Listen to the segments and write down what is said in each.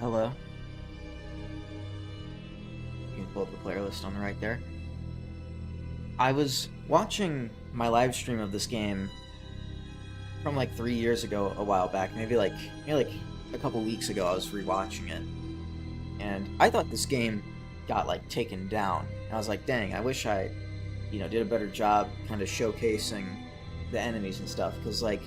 Hello. You can pull up the player list on the right there. I was watching my live stream of this game from like 3 years ago, a while back, maybe like a couple weeks ago. I was rewatching it, and I thought this game got like taken down. And I was like, dang, I wish I, did a better job kind of showcasing the enemies and stuff, because like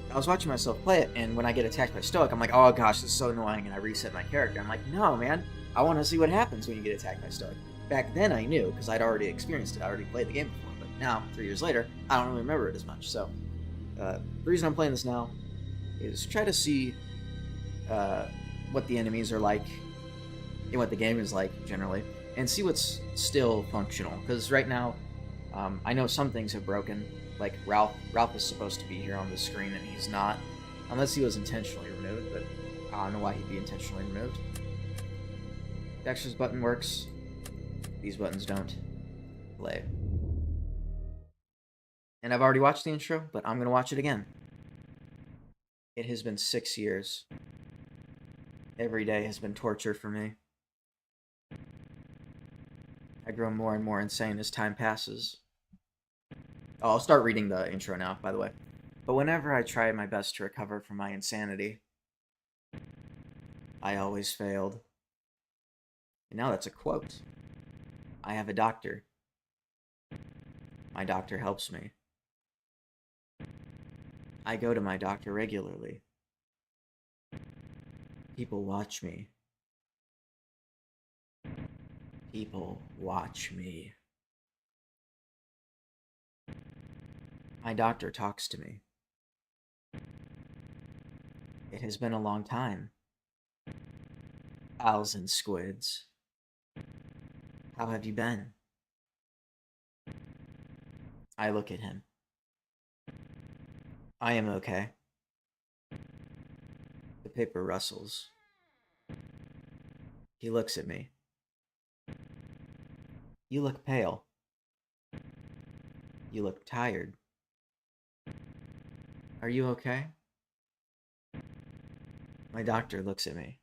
I was watching myself play it, and when I get attacked by Stoic, I'm like, oh gosh, this is so annoying, and I reset my character. I'm like, no, man, I want to see what happens when you get attacked by Stoic. Back then I knew, because I'd already experienced it, I already played the game before, but now, 3 years later, I don't really remember it as much. So, the reason I'm playing this now is try to see what the enemies are like, and what the game is like, generally, and see what's still functional, because right now, I know some things have broken. Like Ralph is supposed to be here on the screen, and he's not, unless he was intentionally removed, but I don't know why he'd be intentionally removed. Dexter's button works. These buttons don't. Play. And I've already watched the intro, but I'm going to watch it again. It has been 6 years. Every day has been torture for me. I grow more and more insane as time passes. Oh, I'll start reading the intro now, by the way. But whenever I try my best to recover from my insanity, I always failed. And now that's a quote. I have a doctor. My doctor helps me. I go to my doctor regularly. People watch me. People watch me. My doctor talks to me. It has been a long time. Owls and squids. How have you been? I look at him. I am okay. The paper rustles. He looks at me. You look pale. You look tired. Are you okay? My doctor looks at me.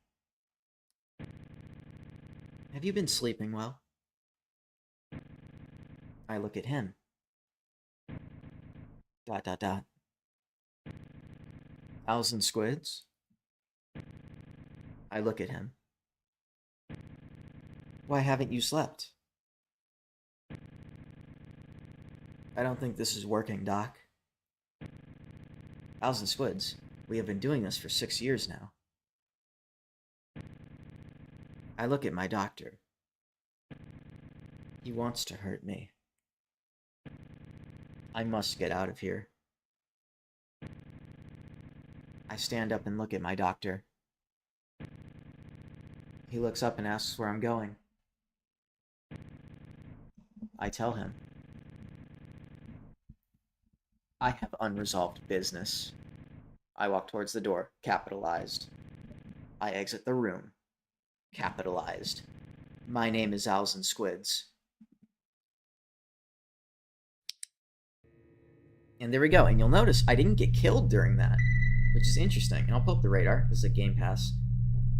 Have you been sleeping well? I look at him. ... Owls and squids? I look at him. Why haven't you slept? I don't think this is working, Doc. Owls and squids, we have been doing this for 6 years now. I look at my doctor. He wants to hurt me. I must get out of here. I stand up and look at my doctor. He looks up and asks where I'm going. I tell him. I have unresolved business. I walk towards the door, capitalized. I exit the room, capitalized. My name is Owls and Squids. And there we go. And you'll notice I didn't get killed during that, which is interesting. And I'll pull up the radar. This is a game pass.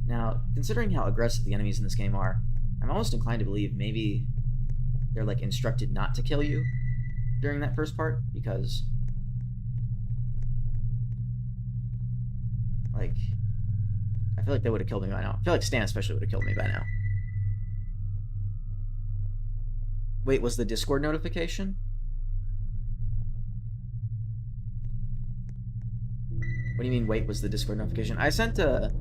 Now, considering how aggressive the enemies in this game are, I'm almost inclined to believe maybe they're like instructed not to kill you during that first part, because like I feel like they would have killed me by now. I feel like Stan especially would have killed me by now. Wait, was the Discord notification? What do you mean, wait, was the Discord notification? I sent a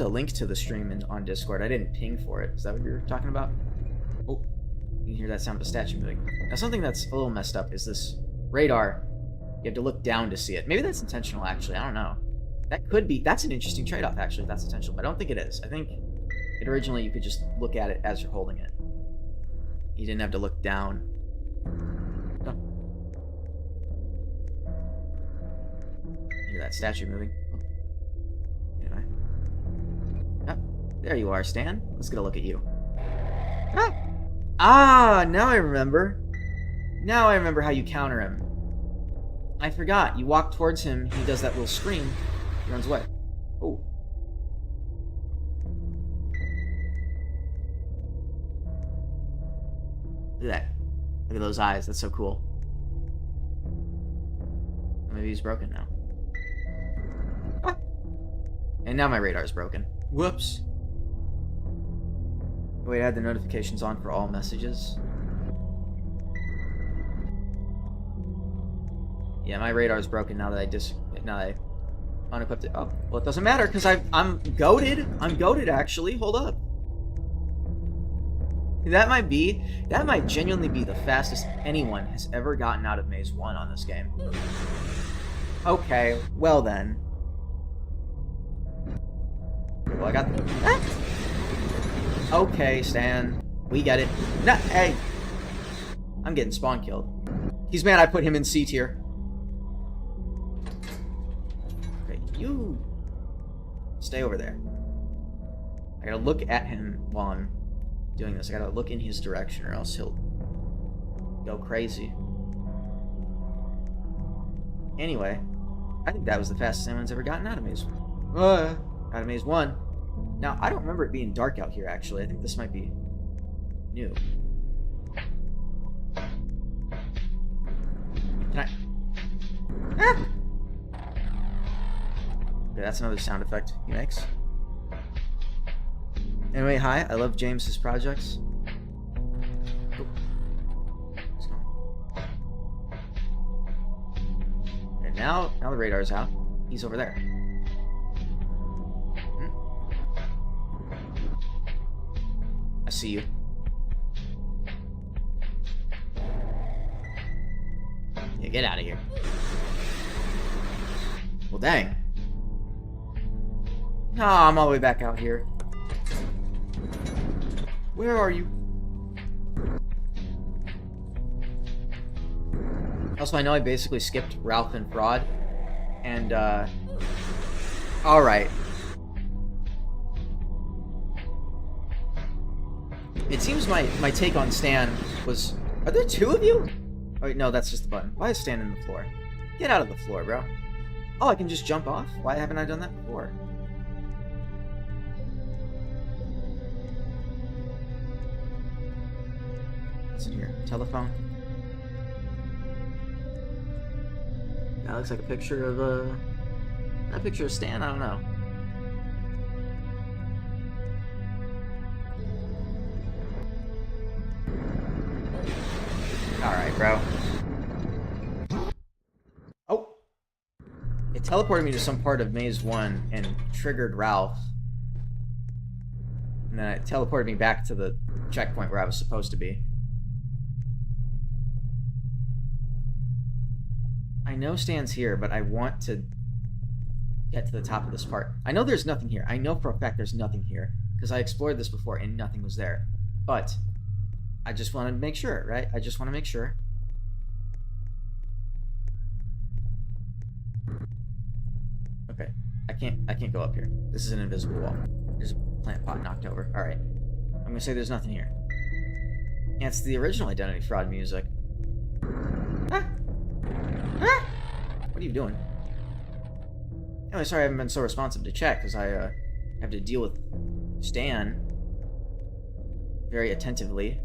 link to the stream on Discord. I didn't ping for it. Is that what you're talking about? Oh, you can hear that sound of a statue moving. Now, something that's a little messed up is this radar. You have to look down to see it. Maybe that's intentional, actually. I don't know. That could be. That's an interesting trade-off, actually, if that's intentional. But I don't think it is. I think it originally you could just look at it as you're holding it. You didn't have to look down. Oh. Hear that statue moving. Oh. Anyway. Oh, there you are, Stan. Let's get a look at you. Ah, now I remember. Now I remember how you counter him. I forgot. You walk towards him, he does that little scream, he runs away. Oh. Look at that. Look at those eyes. That's so cool. Maybe he's broken now. Ah. And now my radar's broken. Whoops. Wait, I had the notifications on for all messages. Yeah, my radar's broken now that I unequipped it. Oh, well, it doesn't matter because I'm goated. I'm goated, actually. Hold up. That might genuinely be the fastest anyone has ever gotten out of Maze 1 on this game. Okay, well then. Well, I got the... Ah! Okay, Stan. We get it. No, hey! I'm getting spawn killed. He's mad I put him in C tier. Okay, you... Stay over there. I gotta look at him while I'm doing this. I gotta look in his direction or else he'll go crazy. Anyway, I think that was the fastest anyone's ever gotten out of Maze 1. Out of Maze 1. Now, I don't remember it being dark out here, actually. I think this might be new. Can I... Ah! Okay, that's another sound effect he makes. Anyway, hi. I love James's projects. Oh. And now the radar's out. He's over there. I see you. Yeah, get out of here. Well, dang. No, I'm all the way back out here. Where are you? Also, I know I basically skipped Ralph and Fraud. And, alright. It seems my take on Stan was... Are there two of you? Oh, wait, no, that's just the button. Why is Stan in the floor? Get out of the floor, bro. Oh, I can just jump off? Why haven't I done that before? What's in here? Telephone? That looks like a picture of, that picture of Stan? I don't know. Alright, bro. Oh! It teleported me to some part of Maze 1 and triggered Ralph. And then it teleported me back to the checkpoint where I was supposed to be. I know Stan's here, but I want to get to the top of this part. I know there's nothing here. I know for a fact there's nothing here, because I explored this before and nothing was there. But I just want to make sure, right? I just want to make sure. Okay. I can't go up here. This is an invisible wall. There's a plant pot knocked over. Alright. I'm gonna say there's nothing here. Yeah, it's the original Identity Fraud music. Ah! Ah! What are you doing? Anyway, sorry I haven't been so responsive to chat, because I have to deal with Stan very attentively.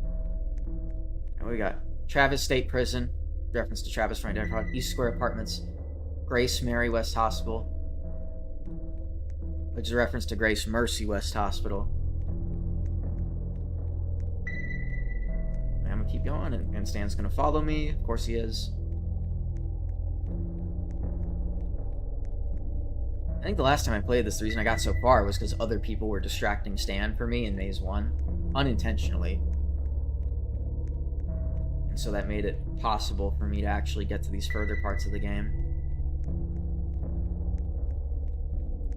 And we got Travis State Prison, reference to Travis from Identity Fraud, East Square Apartments, Grace Mary West Hospital, which is a reference to Grace Mercy West Hospital. And I'm gonna keep going, and Stan's gonna follow me. Of course he is. I think the last time I played this, the reason I got so far was because other people were distracting Stan for me in Maze 1, unintentionally. And so that made it possible for me to actually get to these further parts of the game.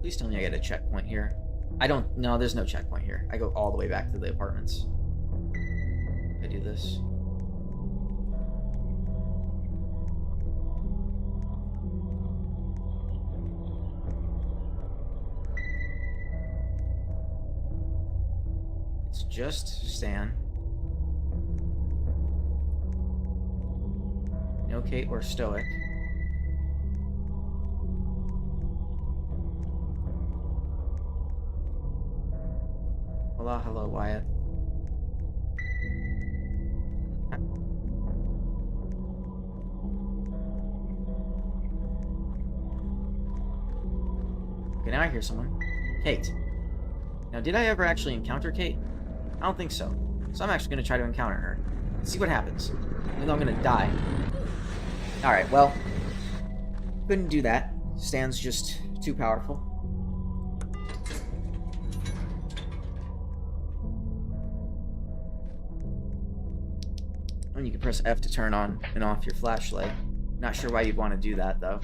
Please tell me I get a checkpoint here. No, there's no checkpoint here. I go all the way back to the apartments. I do this. It's just Stan. No Kate or Stoic. Hola, hello, Wyatt. Okay, now I hear someone. Kate. Now, did I ever actually encounter Kate? I don't think so. So I'm actually going to try to encounter her. And see what happens. Even though I'm going to die. Alright, well. Couldn't do that. Stan's just too powerful. And you can press F to turn on and off your flashlight. Not sure why you'd want to do that, though.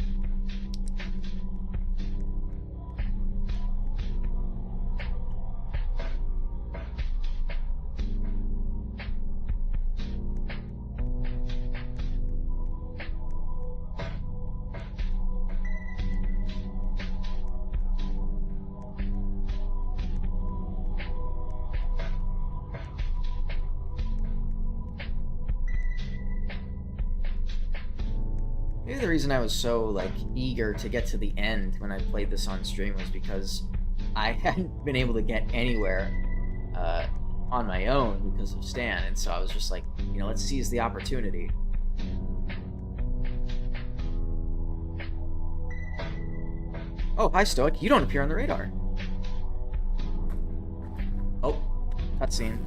Maybe the reason I was so, like, eager to get to the end when I played this on stream was because I hadn't been able to get anywhere on my own because of Stan, and so I was just like, you know, let's seize the opportunity. Oh, hi, Stoic. You don't appear on the radar. Oh, cutscene.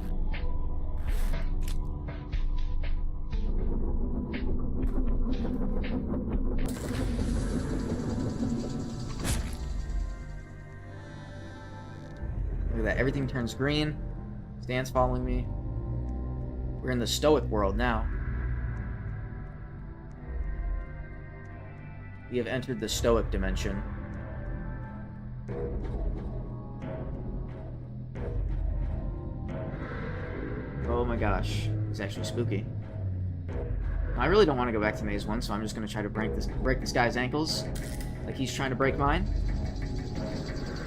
Look at that. Everything turns green. Stan's following me. We're in the Stoic world now. We have entered the Stoic dimension. Oh my gosh. It's actually spooky. I really don't want to go back to Maze 1, so I'm just going to try to break this guy's ankles like he's trying to break mine.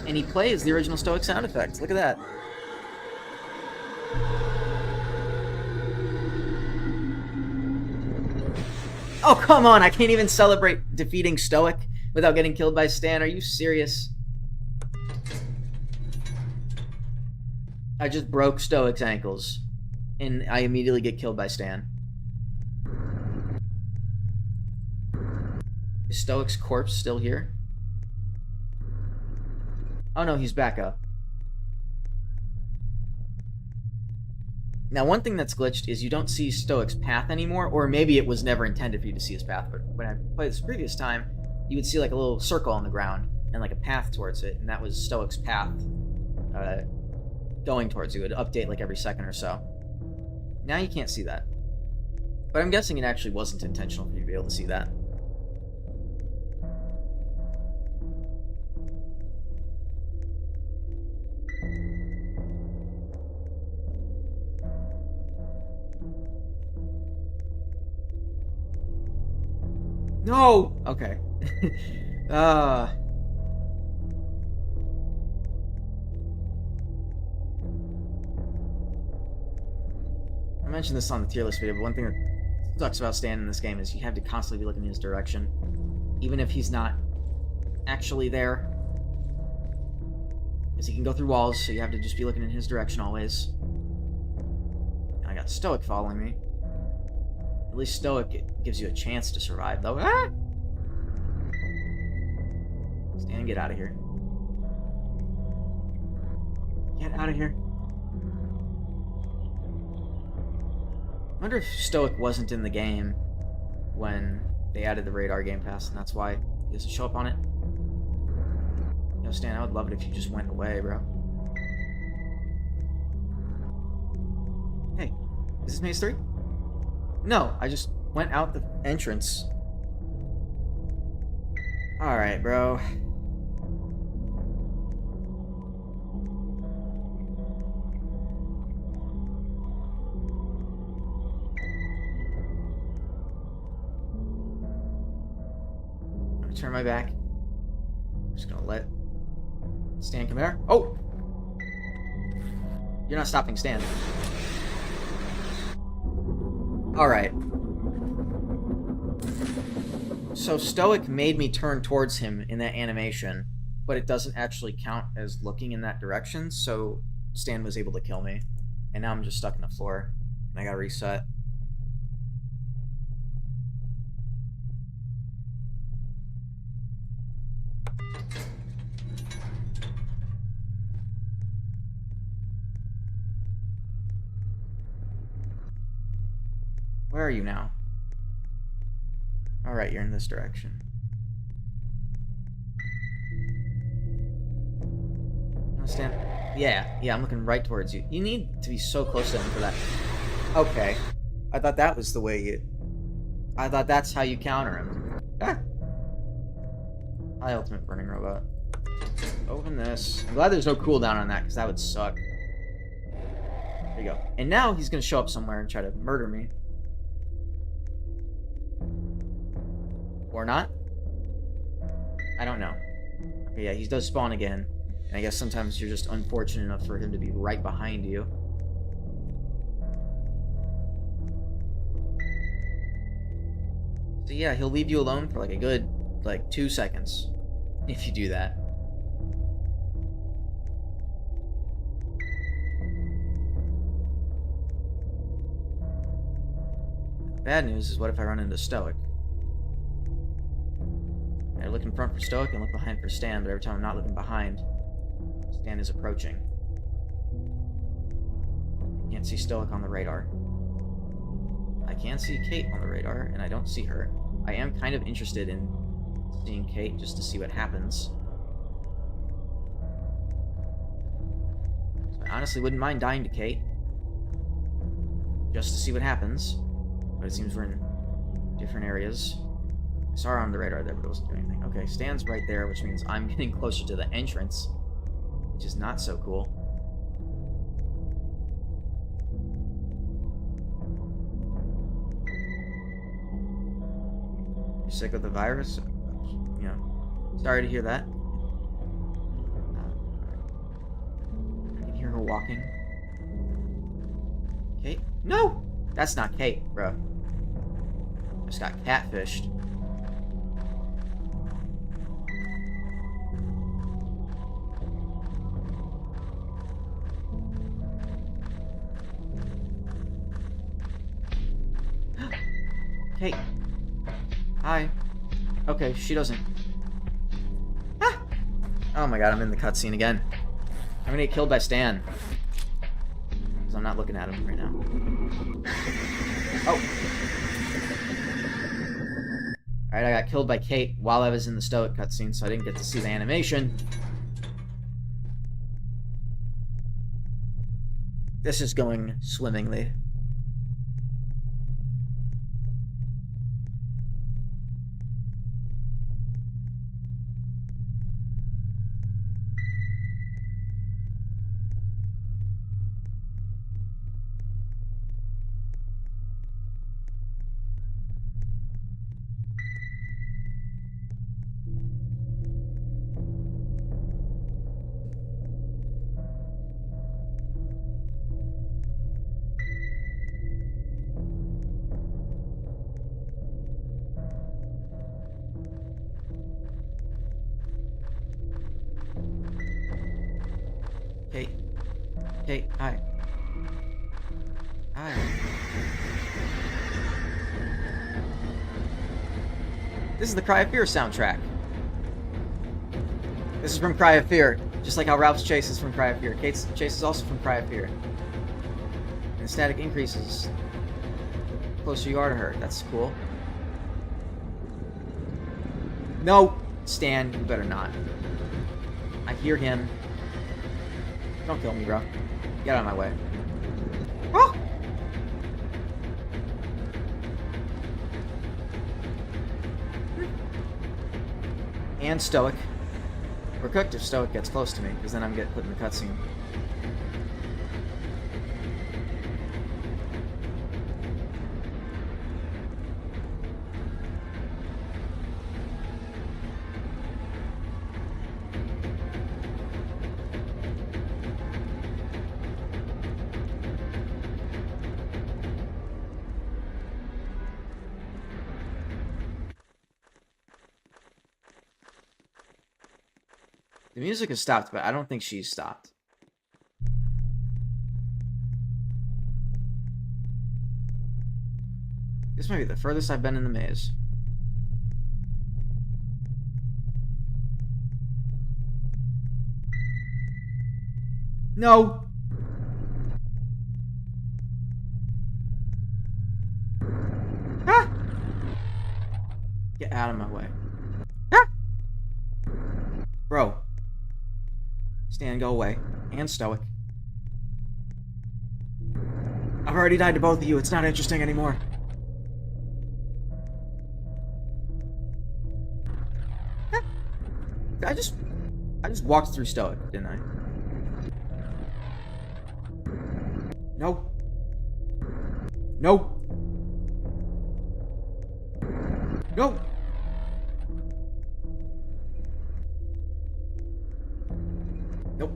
And he plays the original Stoic sound effects. Look at that. Oh, come on. I can't even celebrate defeating Stoic without getting killed by Stan. Are you serious? I just broke Stoic's ankles, and I immediately get killed by Stan. Is Stoic's corpse still here? Oh no, he's back up. Now, one thing that's glitched is you don't see Stoic's path anymore, or maybe it was never intended for you to see his path, but when I played this previous time, you would see like a little circle on the ground and like a path towards it, and that was Stoic's path going towards you. It would update like every second or so. Now you can't see that. But I'm guessing it actually wasn't intentional for you to be able to see that. No! Okay. I mentioned this on the tier list video, but one thing that sucks about Stan in this game is you have to constantly be looking in his direction. Even if he's not actually there. Because he can go through walls, so you have to just be looking in his direction always. And I got Stoic following me. At least Stoic gives you a chance to survive, though. Ah! Stan, get out of here. Get out of here. I wonder if Stoic wasn't in the game when they added the Radar Game Pass, and that's why he doesn't show up on it. Yo, Stan, I would love it if you just went away, bro. Hey, is this Maze 3? No, I just went out the entrance. Alright, bro. I'm gonna turn my back. I'm just gonna let Stan come here. Oh! You're not stopping Stan. Alright. So Stoic made me turn towards him in that animation, but it doesn't actually count as looking in that direction, so Stan was able to kill me. And now I'm just stuck in the floor, and I gotta reset. Where are you now? Alright, you're in this direction. Stand. Yeah, I'm looking right towards you. You need to be so close to him for that. Okay. I thought that was the way you... I thought that's how you counter him. Ah. High ultimate burning robot. Open this. I'm glad there's no cooldown on that, because that would suck. There you go. And now he's going to show up somewhere and try to murder me. Or not? I don't know. Okay, yeah, he does spawn again. And I guess sometimes you're just unfortunate enough for him to be right behind you. So yeah, he'll leave you alone for like a good, 2 seconds. If you do that. Bad news is, what if I run into Stoic? I look in front for Stoic and look behind for Stan, but every time I'm not looking behind, Stan is approaching. I can't see Stoic on the radar. I can see Kate on the radar, and I don't see her. I am kind of interested in seeing Kate just to see what happens. So I honestly wouldn't mind dying to Kate. Just to see what happens. But it seems we're in different areas. I saw her on the radar there, but it wasn't doing anything. Okay, Stan's right there, which means I'm getting closer to the entrance. Which is not so cool. You're sick of the virus? You know, sorry to hear that. I can hear her walking. Kate? No! That's not Kate, bro. Just got catfished. Kate. Hi. Okay, she doesn't. Ah! Oh my god, I'm in the cutscene again. I'm gonna get killed by Stan. Because I'm not looking at him right now. Oh! Alright, I got killed by Kate while I was in the Stoic cutscene, so I didn't get to see the animation. This is going swimmingly. Kate. Kate, hi. Hi. This is the Cry of Fear soundtrack. This is from Cry of Fear. Just like how Ralph's Chase is from Cry of Fear. Kate's Chase is also from Cry of Fear. And static increases the closer you are to her. That's cool. No! Stan, you better not. I hear him. Don't kill me, bro. Get out of my way. Oh! And Stoic. We're cooked if Stoic gets close to me, because then I'm getting put in the cutscene. The music has stopped, but I don't think she's stopped. This might be the furthest I've been in the maze. No! Get out of my way. Ah! Bro. Stan, go away. And Stoic. I've already died to both of you. It's not interesting anymore. Ah! I just walked through Stoic, didn't I? No. No. No. Nope.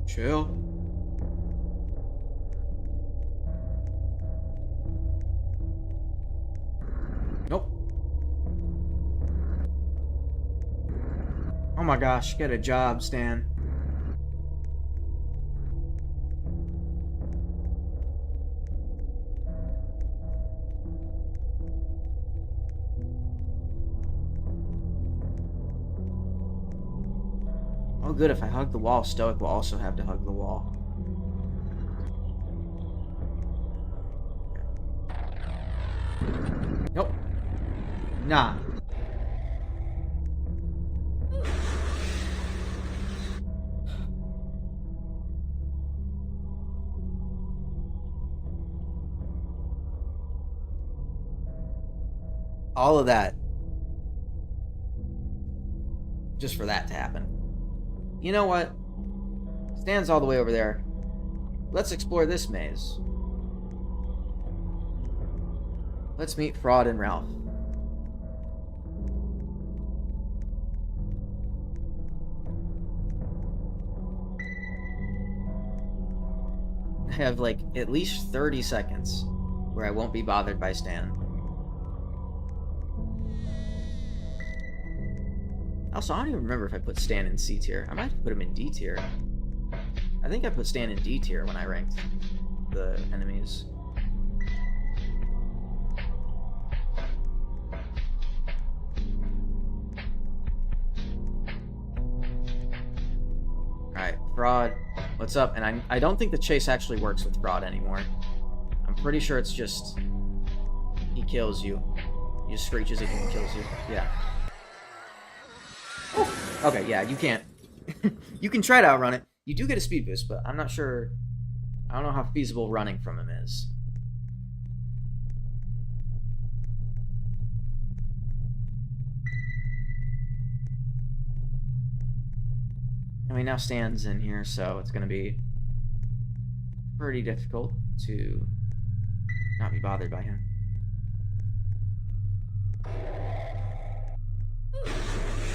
Chill. Nope. Oh my gosh, get a job, Stan. Oh good, if I hug the wall, Stoic will also have to hug the wall. Nope. Nah. All of that. Just for that to happen. You know what? Stan's all the way over there. Let's explore this maze. Let's meet Fraud and Ralph. I have like at least 30 seconds where I won't be bothered by Stan. Also, I don't even remember if I put Stan in C tier. I might have put him in D tier. I think I put Stan in D tier when I ranked the enemies. Alright, Fraud, what's up? And I don't think the chase actually works with Fraud anymore. I'm pretty sure it's just... he kills you. He just screeches at you and kills you. Yeah. Okay, yeah, you can't. You can try to outrun it. You do get a speed boost, but I'm not sure... I don't know how feasible running from him is. And he now stands in here, so it's going to be pretty difficult to not be bothered by him.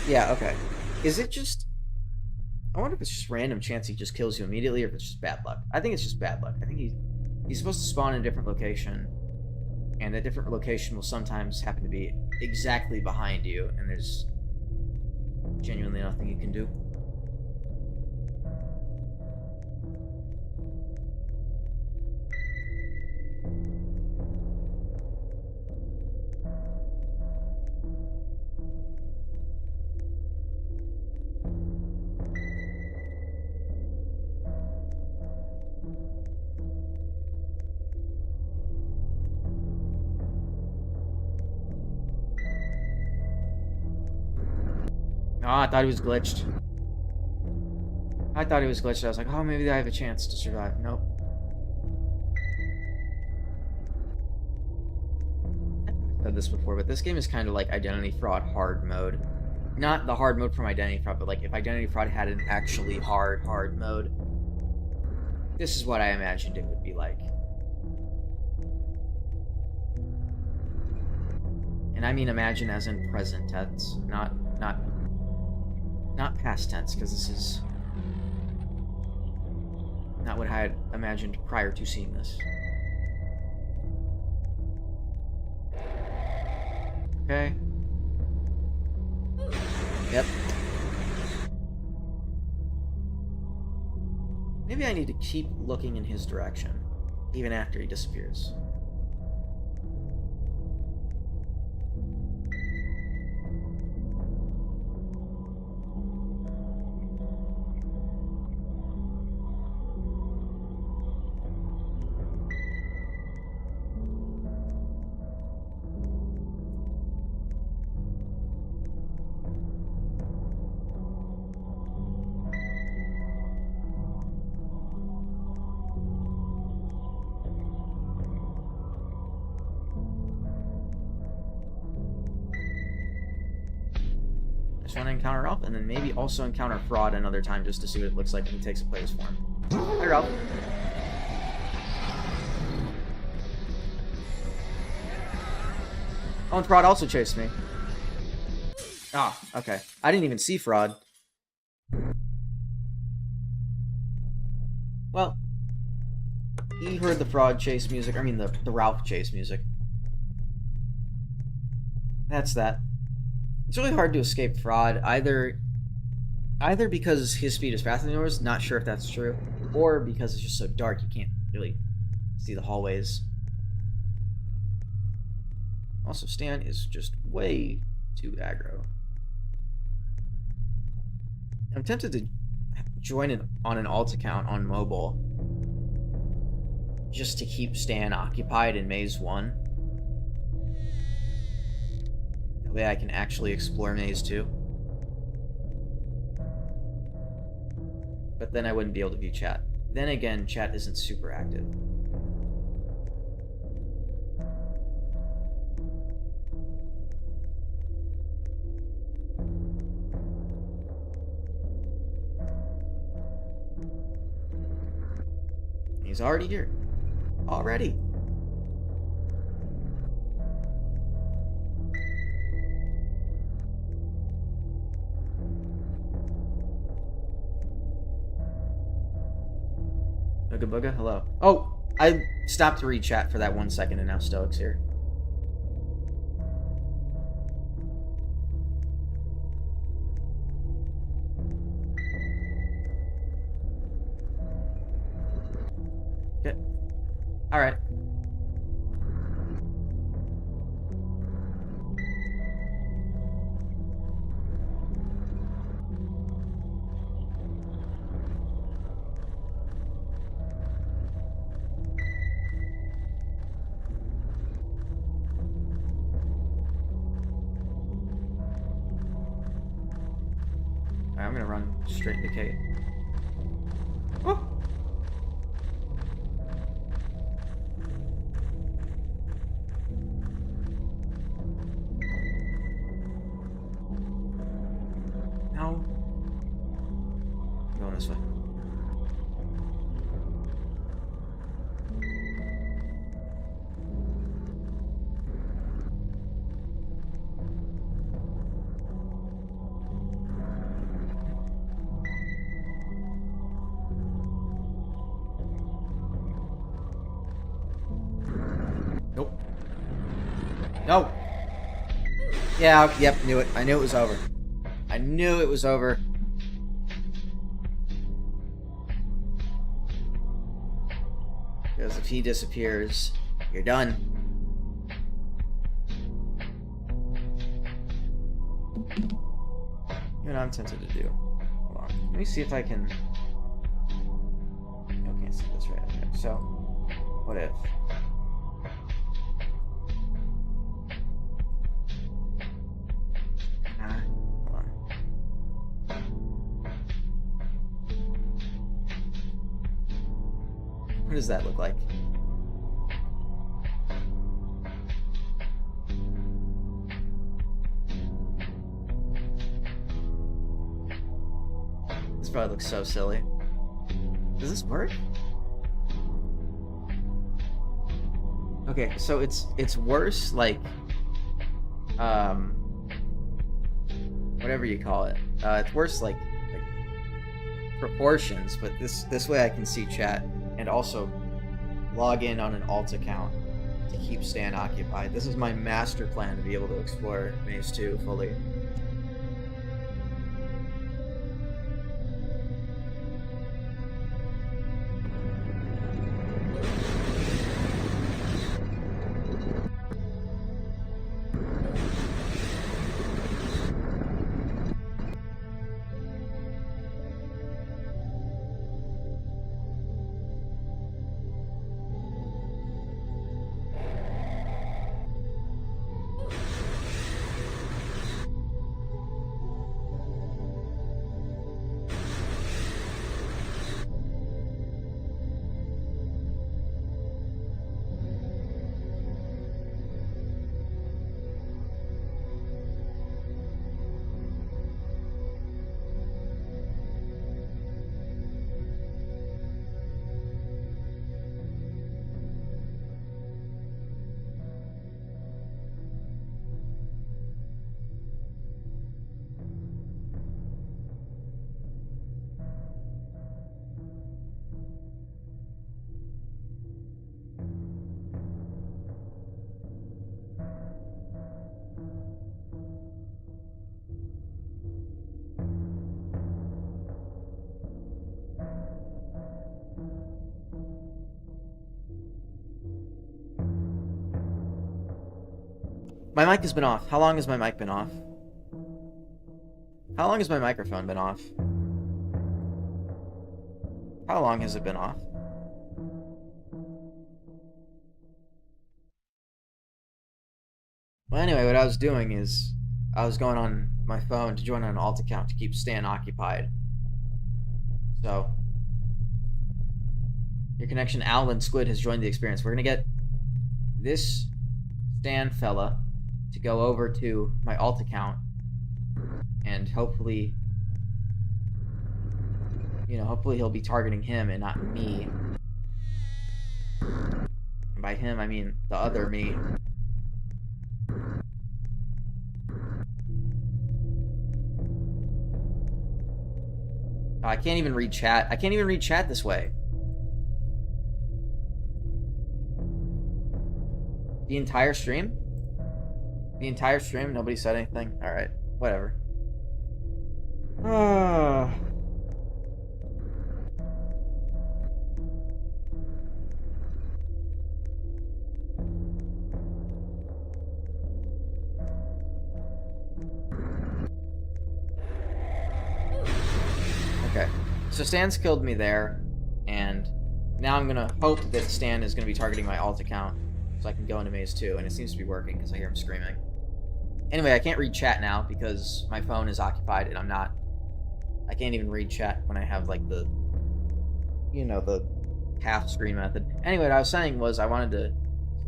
Yeah, okay. Is it just... I wonder if it's just random chance he just kills you immediately, or if it's just bad luck. I think it's just bad luck. I think he's supposed to spawn in a different location, and that different location will sometimes happen to be exactly behind you, and there's genuinely nothing you can do. Oh, I thought he was glitched. I thought he was glitched. I was like, oh, maybe I have a chance to survive. Nope. I've said this before, but this game is kind of like Identity Fraud hard mode. Not the hard mode from Identity Fraud, but like if Identity Fraud had an actually hard mode, this is what I imagined it would be like. And I mean imagine as in present tense, not past tense, because this is not what I had imagined prior to seeing this. Okay. Yep. Maybe I need to keep looking in his direction, even after he disappears. Just want to encounter Ralph, and then maybe also encounter Fraud another time just to see what it looks like when he takes a player's form. Hi, Ralph. Oh, and Fraud also chased me. Ah, okay. I didn't even see Fraud. Well, he heard the Fraud chase music. I mean, the Ralph chase music. That's that. It's really hard to escape Fraud, either because his speed is faster than yours, not sure if that's true, or because it's just so dark you can't really see the hallways. Also, Stan is just way too aggro. I'm tempted to join on an alt account on mobile just to keep Stan occupied in Maze 1. That way I can actually explore Maze 2. But then I wouldn't be able to view chat. Then again, chat isn't super active. He's already here. Already. Booga Booga, hello. Oh, I stopped to read chat for that 1 second and now Stoic's here. Okay. Alright. I'm gonna run straight into Kate. Oh! No. I'm going this way. Nope. No! Yeah, yep, knew it. I knew it was over. I knew it was over. Because if he disappears, you're done. You know what I'm tempted to do? Hold on. Let me see if I can... I can't see this right. Okay, so, what if... Hold on. What does that look like? This probably looks so silly. Does this work? Okay, so it's worse, like, whatever you call it. It's worse, like proportions, but this way I can see chat and also log in on an alt account to keep Stan occupied. This is my master plan to be able to explore Maze 2 fully. My mic has been off. How long has my mic been off? How long has my microphone been off? How long has it been off? Well, anyway, what I was doing is I was going on my phone to join an alt account to keep Stan occupied. So, your connection, Alan Squid, has joined the experience. We're gonna get this Stan fella to go over to my alt account, and hopefully, hopefully he'll be targeting him and not me. And by him, I mean the other me. I can't even read chat. I can't even read chat this way. The entire stream? The entire stream? Nobody said anything? Alright, whatever. Okay, so Stan's killed me there, and now I'm gonna hope that Stan is gonna be targeting my alt account so I can go into Maze 2, and it seems to be working because I hear him screaming. Anyway, I can't read chat now because my phone is occupied and I can't even read chat when I have like the half screen method. Anyway, what I was saying was I wanted to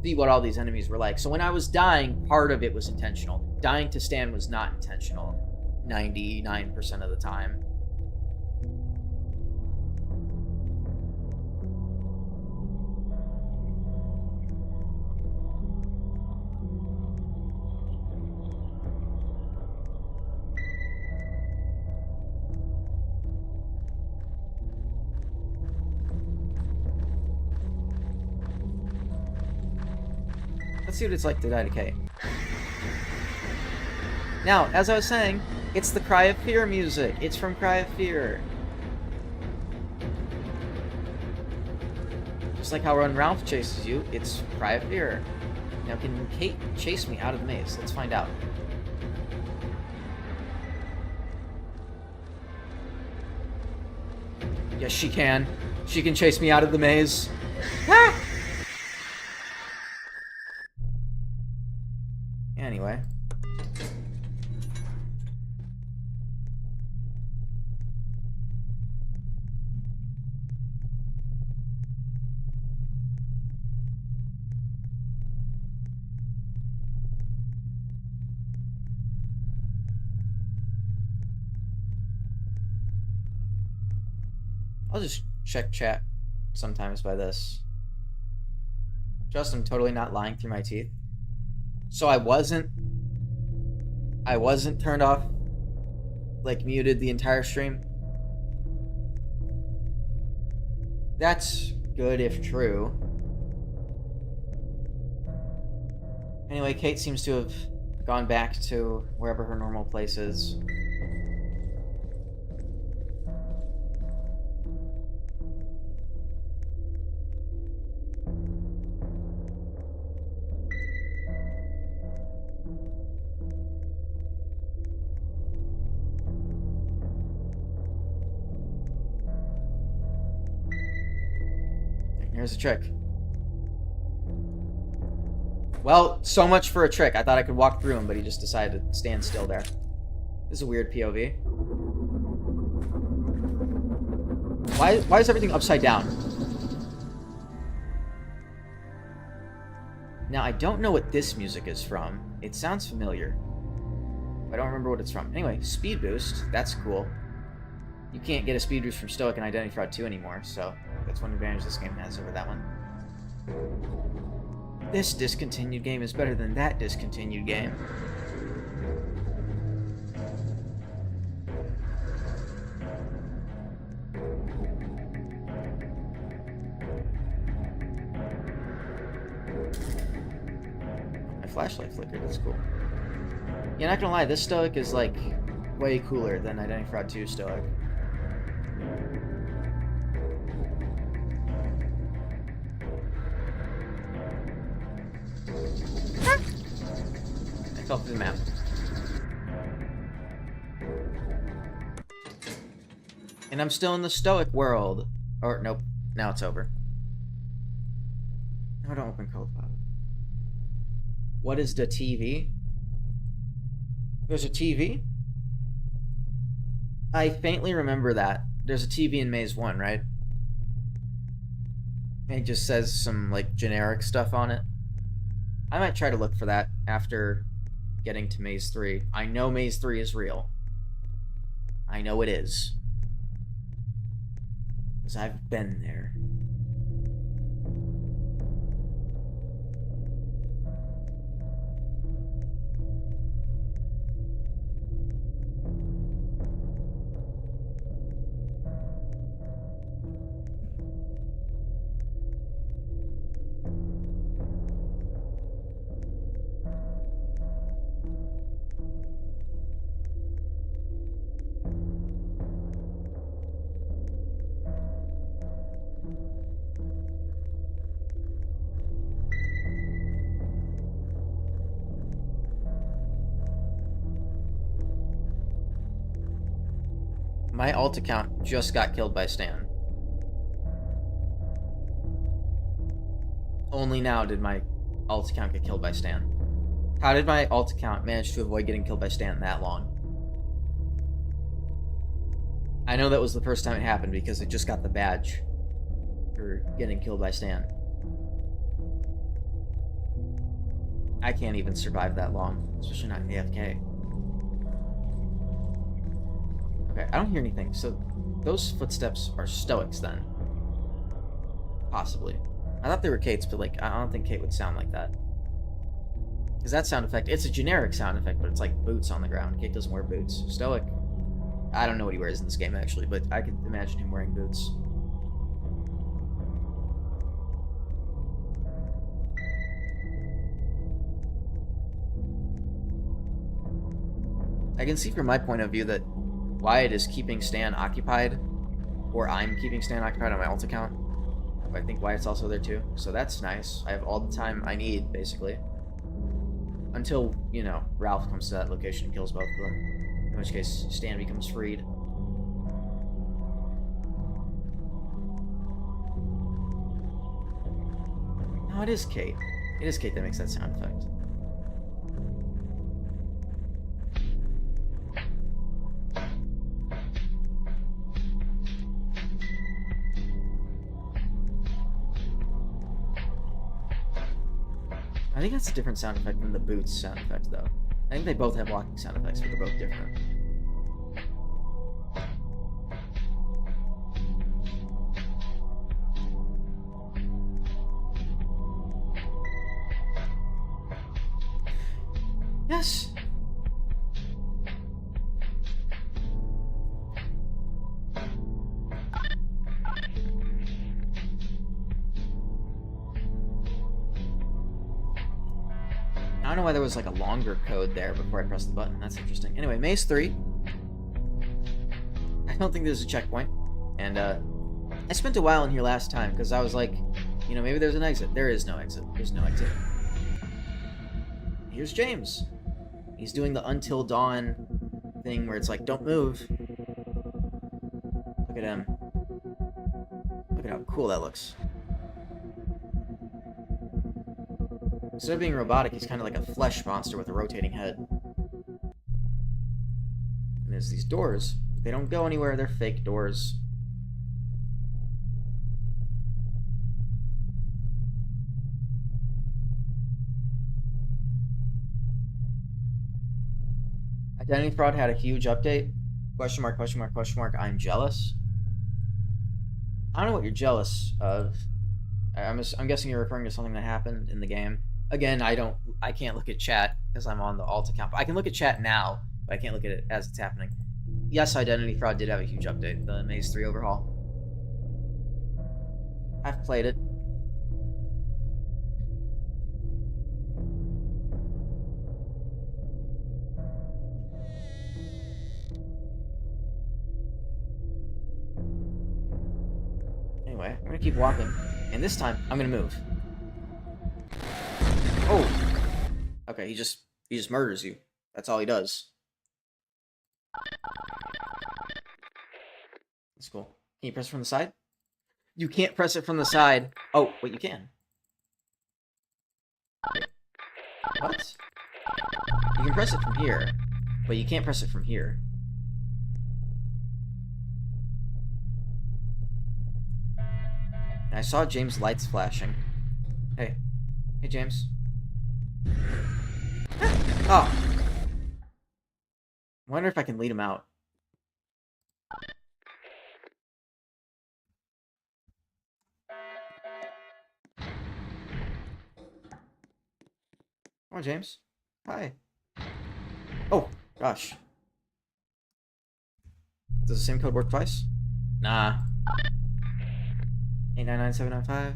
see what all these enemies were like. So when I was dying, part of it was intentional. Dying to Stan was not intentional 99% of the time. Let's see what it's like to die to Kate. Now, as I was saying, it's the Cry of Fear music. It's from Cry of Fear. Just like how when Ralph chases you, it's Cry of Fear. Now, can Kate chase me out of the maze? Let's find out. Yes, she can. She can chase me out of the maze. Ah! Anyway. I'll just check chat sometimes by this. Just, I'm totally not lying through my teeth. So I wasn't turned off, like muted the entire stream. That's good if true. Anyway, Kate seems to have gone back to wherever her normal place is. Here's a trick. Well, so much for a trick. I thought I could walk through him, but he just decided to stand still there. This is a weird POV. Why is everything upside down? Now, I don't know what this music is from. It sounds familiar. I don't remember what it's from. Anyway, speed boost. That's cool. You can't get a speed boost from Stoic in Identity Fraud 2 anymore, so that's one advantage this game has over that one. This discontinued game is better than that discontinued game. My flashlight flickered, that's cool. Yeah, not gonna lie, this Stoic is like way cooler than Identity Fraud 2 Stoic. fell through the map. And I'm still in the stoic world. Or, nope. Now it's over. No, don't open Copilot. What is the TV? There's a TV? I faintly remember that. There's a TV in Maze 1, right? And it just says some, like, generic stuff on it. I might try to look for that after getting to Maze 3. I know Maze 3 is real. I know it is. Because I've been there. My alt account just got killed by Stan. Only now did my alt account get killed by Stan. How did my alt account manage to avoid getting killed by Stan that long? I know that was the first time it happened because it just got the badge for getting killed by Stan. I can't even survive that long, especially not AFK. Okay, I don't hear anything, so those footsteps are Stoics then. Possibly. I thought they were Kate's, but like, I don't think Kate would sound like that. Because that sound effect, it's a generic sound effect, but it's like boots on the ground. Kate doesn't wear boots. Stoic, I don't know what he wears in this game actually, but I could imagine him wearing boots. I can see from my point of view that Wyatt is keeping Stan occupied, or I'm keeping Stan occupied on my alt account. But I think Wyatt's also there too, so that's nice. I have all the time I need, basically. Until, you know, Ralph comes to that location and kills both of them. In which case, Stan becomes freed. No, it is Kate. It is Kate that makes that sound effect. I think that's a different sound effect than the boots sound effect, though. I think they both have walking sound effects, but they're both different. Yes! I don't know why there was like a longer code there before I pressed the button. That's interesting. Anyway, Maze 3. I don't think there's a checkpoint. And I spent a while in here last time because I was like, you know, maybe there's an exit. There is no exit. There's no exit. Here's James. He's doing the Until Dawn thing where it's like, don't move. Look at him. Look at how cool that looks. Instead of being robotic, he's kind of like a flesh monster with a rotating head. And there's these doors. They don't go anywhere, they're fake doors. Identity fraud had a huge update. Question mark, question mark, question mark, I'm jealous. I don't know what you're jealous of. I'm guessing you're referring to something that happened in the game. Again, I can't look at chat because I'm on the alt account. But I can look at chat now, but I can't look at it as it's happening. Yes, Identity Fraud did have a huge update, the Maze 3 overhaul. I've played it. Anyway, I'm gonna keep walking, and this time, I'm gonna move. Oh! Okay, he just He just murders you. That's all he does. That's cool. Can you press it from the side? You can't press it from the side. Oh, wait, you can. Wait, what? You can press it from here, but you can't press it from here. And I saw James' lights flashing. Hey. Hey, James. Oh. I wonder if I can lead him out. Come on, James. Hi. Oh, gosh. Does the same code work twice? Nah. 899-795.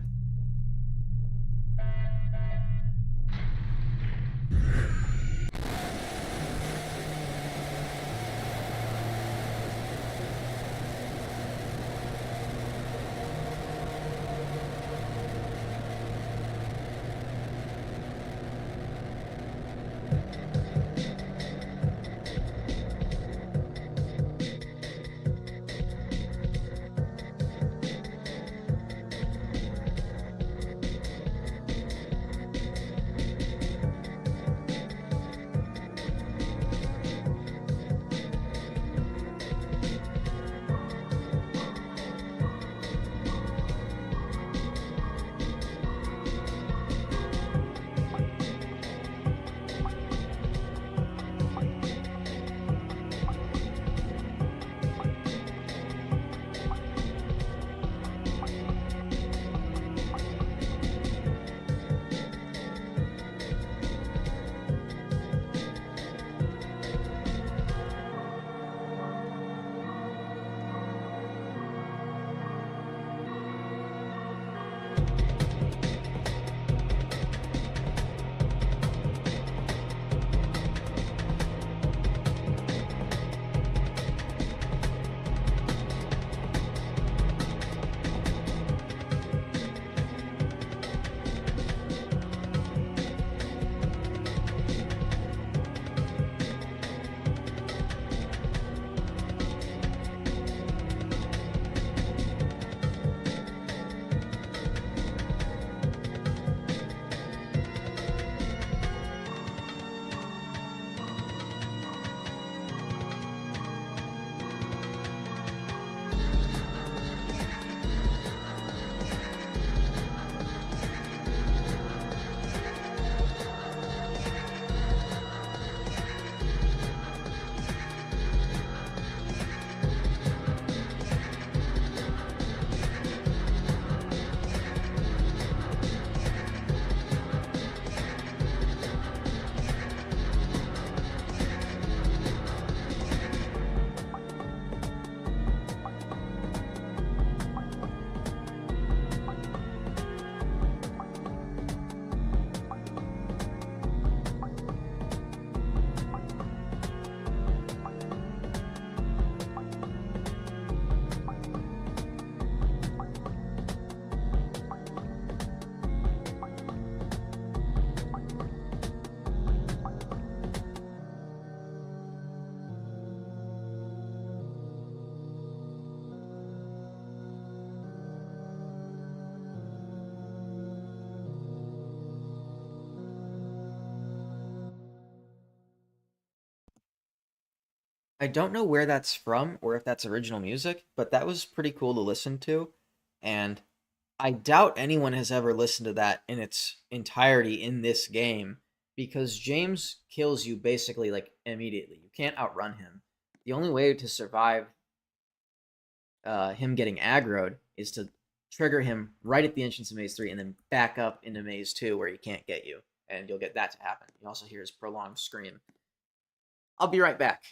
I don't know where that's from or if that's original music, but that was pretty cool to listen to. And I doubt anyone has ever listened to that in its entirety in this game because James kills you basically like immediately. You can't outrun him. The only way to survive him getting aggroed is to trigger him right at the entrance of Maze 3 and then back up into Maze 2 where he can't get you. And you'll get that to happen. You also hear his prolonged scream. I'll be right back.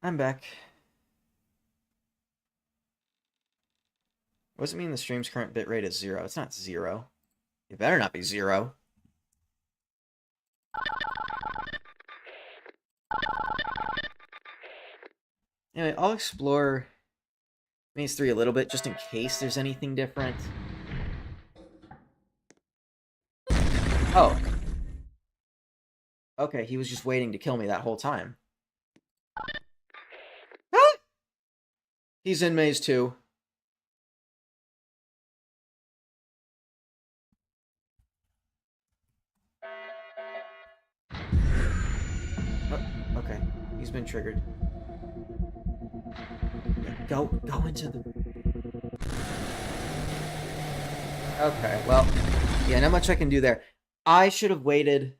I'm back. What does it mean the stream's current bitrate is 0? It's not 0. It better not be 0. Anyway, I'll explore Maze 3 a little bit, just in case there's anything different. Oh. Okay, he was just waiting to kill me that whole time. Ah! He's in Maze 2. Oh, okay, he's been triggered. Go into the... Okay, well, yeah, not much I can do there. I should have waited.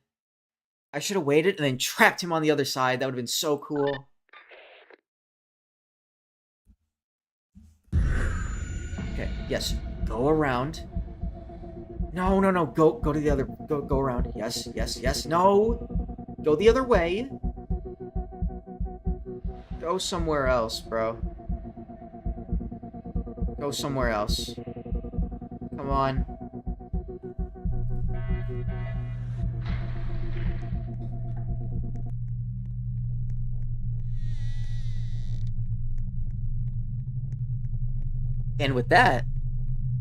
I should have waited and then trapped him on the other side. That would have been so cool. Okay, yes, go around. No, go to the other, go around. Yes, no. Go the other way. Go somewhere else, bro. Go somewhere else. Come on. And with that,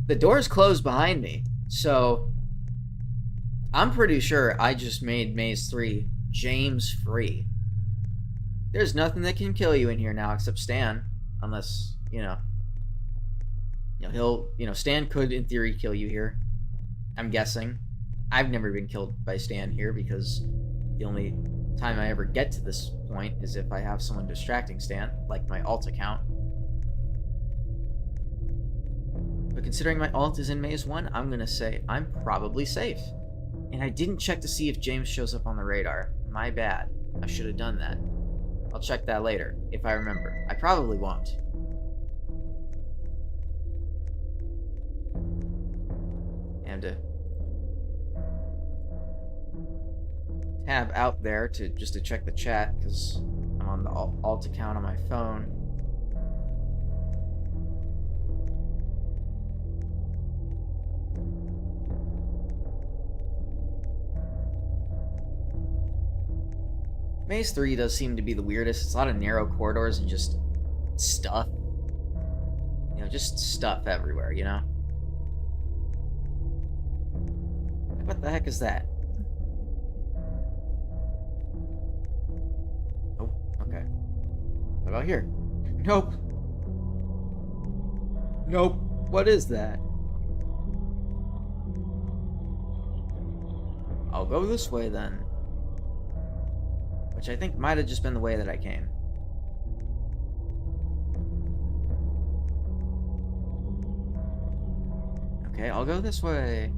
the door's closed behind me. So, I'm pretty sure I just made Maze 3 James free. There's nothing that can kill you in here now except Stan. Unless, Stan could, in theory, kill you here. I'm guessing. I've never been killed by Stan here because the only time I ever get to this point is if I have someone distracting Stan, like my alt account. But considering my alt is in Maze 1, I'm gonna say I'm probably safe. And I didn't check to see if James shows up on the radar. My bad. I should have done that. I'll check that later, if I remember. I probably won't. And to tab out there just to check the chat, because I'm on the alt account on my phone. Maze 3 does seem to be the weirdest. It's a lot of narrow corridors and just stuff. Just stuff everywhere, What the heck is that? Oh, okay. What about here? Nope. Nope. What is that? I'll go this way then. Which I think might have just been the way that I came. Okay, I'll go this way.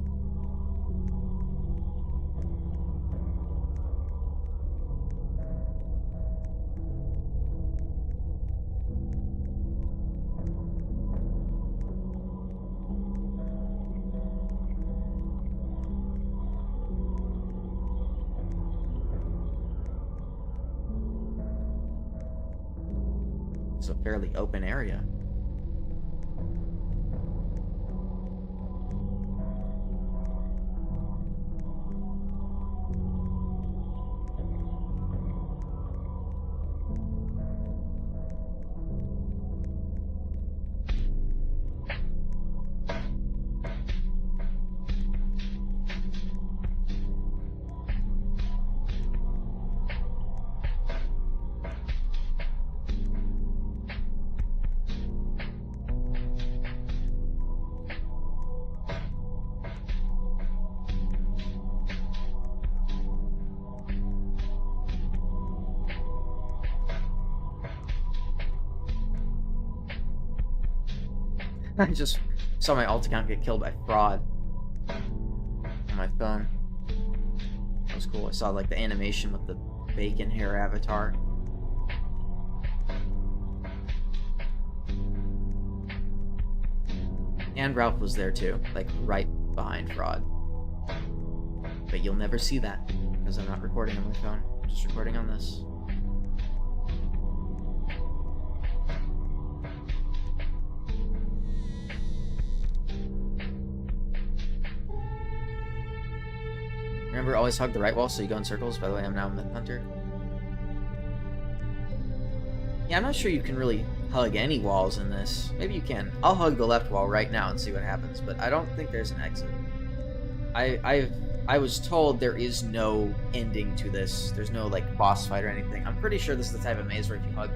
It's a fairly open area. I just saw my alt account get killed by fraud on my phone. That was cool. I saw like the animation with the bacon hair avatar. And Ralph was there too, like right behind fraud. But you'll never see that because I'm not recording on my phone. I'm just recording on this. Remember, always hug the right wall so you go in circles? By the way, I'm now a Myth Hunter. Yeah, I'm not sure you can really hug any walls in this. Maybe you can. I'll hug the left wall right now and see what happens, but I don't think there's an exit. I was told there is no ending to this. There's no, like, boss fight or anything. I'm pretty sure this is the type of maze where if you hug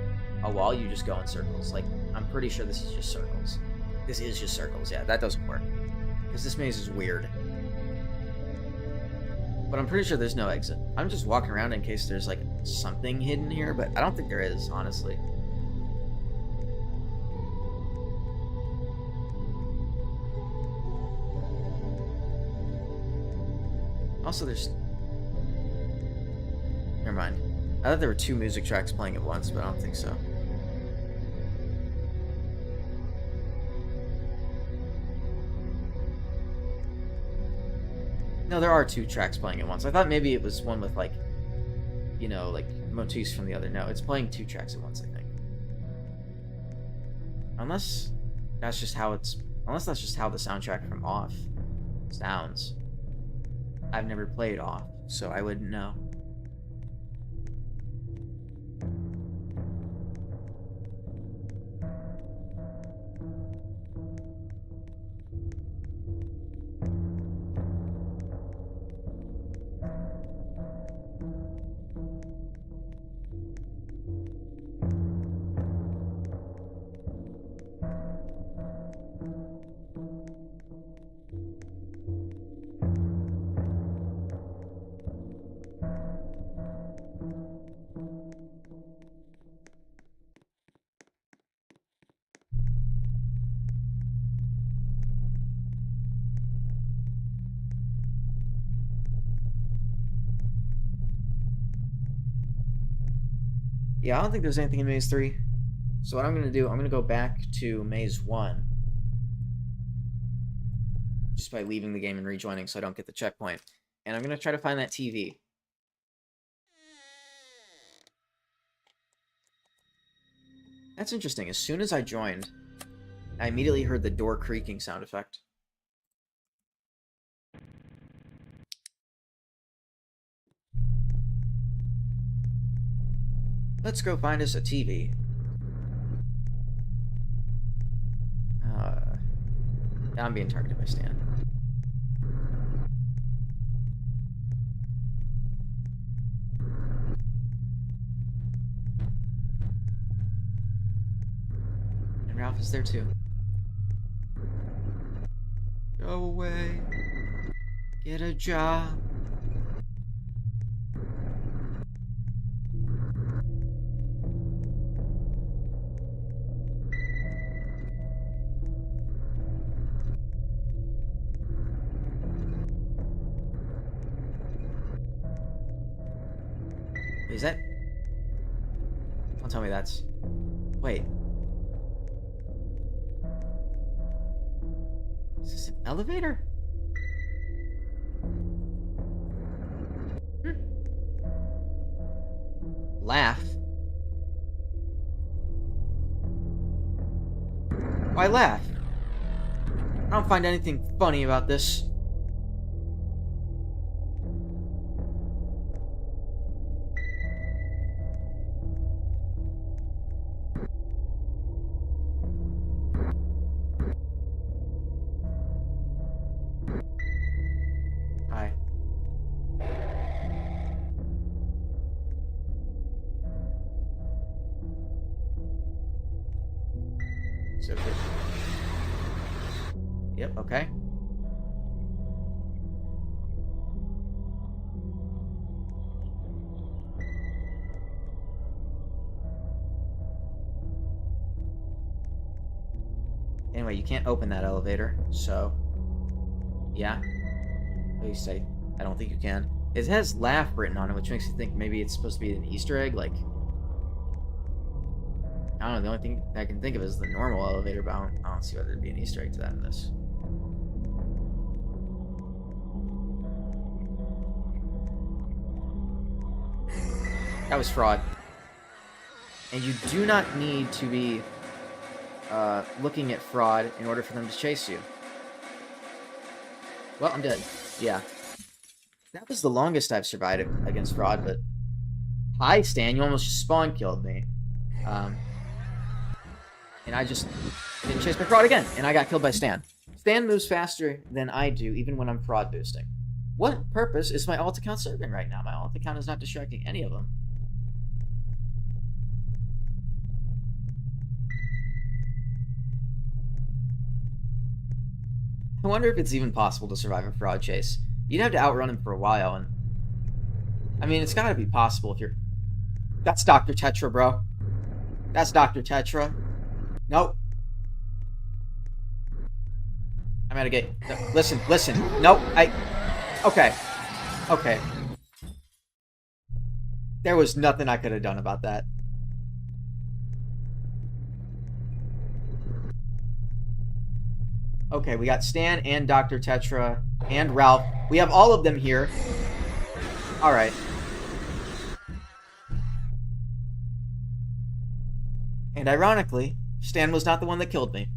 a wall, you just go in circles. Like, I'm pretty sure this is just circles. This is just circles. Yeah, that doesn't work. Because this maze is weird. But I'm pretty sure there's no exit. I'm just walking around in case there's, like, something hidden here, but I don't think there is, honestly. Also, there's... Never mind. I thought there were 2 music tracks playing at once, but I don't think so. No, there are 2 tracks playing at once. I thought maybe it was one with, like, you know, like, motifs from the other. No, it's playing 2 tracks at once, I think. Unless that's just how it's... Unless that's just how the soundtrack from Off sounds. I've never played Off, so I wouldn't know. Yeah, I don't think there's anything in Maze 3. So what I'm going to do, I'm going to go back to Maze 1. Just by leaving the game and rejoining so I don't get the checkpoint. And I'm going to try to find that TV. That's interesting. As soon as I joined, I immediately heard the door creaking sound effect. Let's go find us a TV. I'm being targeted by Stan. And Ralph is there too. Go away. Get a job. Is that... Don't tell me that's... Wait. Is this an elevator? Laugh? Why laugh? I don't find anything funny about this. Hi. So good. Yep, okay. Anyway, you can't open that elevator, so... Yeah. At least I don't think you can. It has laugh written on it, which makes me think maybe it's supposed to be an Easter egg, like... I don't know, the only thing I can think of is the normal elevator, but I don't see why there'd be an Easter egg to that in this. That was fraud. And you do not need to be looking at fraud in order for them to chase you. Well, I'm dead. Yeah. That was the longest I've survived against fraud, but... Hi, Stan, you almost just spawn killed me. And I just didn't chase my fraud again, and I got killed by Stan. Stan moves faster than I do, even when I'm fraud boosting. What purpose is my alt account serving right now? My alt account is not distracting any of them. I wonder if it's even possible to survive a fraud chase. You'd have to outrun him for a while, and... I mean, it's gotta be possible if you're... That's Dr. Tetra, bro. That's Dr. Tetra. Nope. I'm at a gate. No, listen. Nope, Okay. Okay. There was nothing I could have done about that. Okay, we got Stan and Dr. Tetra and Ralph. We have all of them here. Alright. And ironically, Stan was not the one that killed me.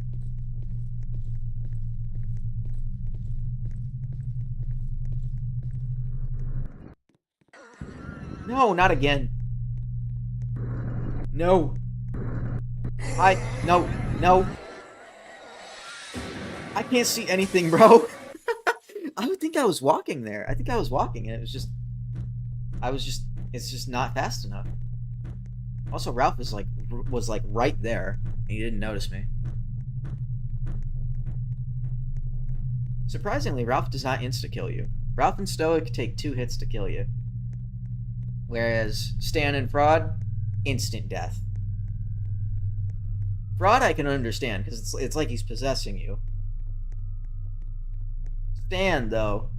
No, not again. No. No. I can't see anything, bro. I would think I was walking there. I think I was walking, and it was just... It's just not fast enough. Also, Ralph was like right there, and he didn't notice me. Surprisingly, Ralph does not insta-kill you. Ralph and Stoic take 2 hits to kill you. Whereas Stan and Fraud, instant death. Fraud I can understand, because it's like he's possessing you. Stan, though,